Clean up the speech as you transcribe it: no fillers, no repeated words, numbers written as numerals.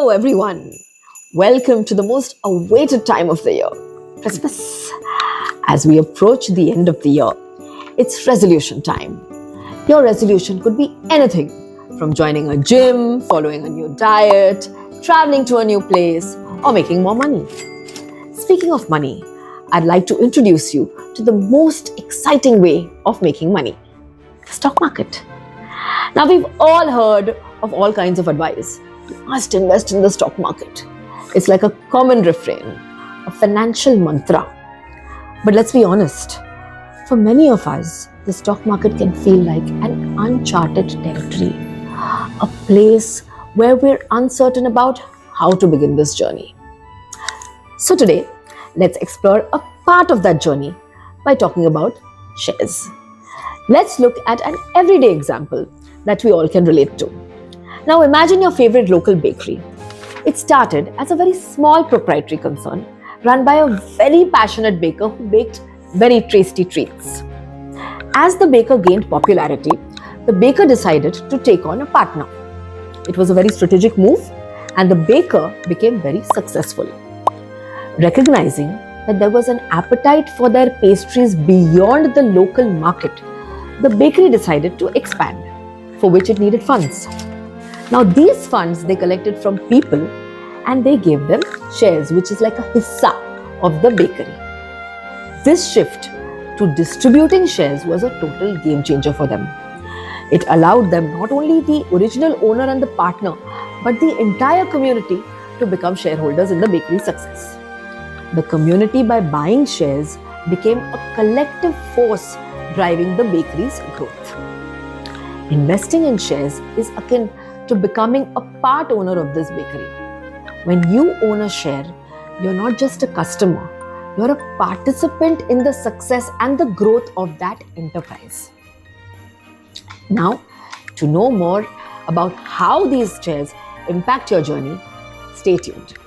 Hello everyone. Welcome to the most awaited time of the year, Christmas. As we approach the end of the year, it's resolution time. Your resolution could be anything from joining a gym, following a new diet, traveling to a new place, or making more money. Speaking of money, I'd like to introduce you to the most exciting way of making money, the stock market. Now, we've all heard of all kinds of advice. You must invest in the stock market. It's like a common refrain, a financial mantra. But let's be honest, for many of us, the stock market can feel like an uncharted territory, a place where we're uncertain about how to begin this journey. So today, let's explore a part of that journey by talking about shares. Let's look at an everyday example that we all can relate to. Now imagine your favorite local bakery. It started as a very small proprietary concern run by a very passionate baker who baked very tasty treats. As the baker gained popularity, the baker decided to take on a partner. It was a very strategic move, and the baker became very successful. Recognizing that there was an appetite for their pastries beyond the local market, the bakery decided to expand, for which it needed funds. Now these funds they collected from people and they gave them shares, which is like a hissa of the bakery. This shift to distributing shares was a total game changer for them. It allowed them not only the original owner and the partner, but the entire community to become shareholders in the bakery's success. The community, by buying shares, became a collective force driving the bakery's growth. Investing in shares is akin to becoming a part owner of this bakery. When you own a share, you're not just a customer, you're a participant in the success and the growth of that enterprise. Now, to know more about how these shares impact your journey, stay tuned.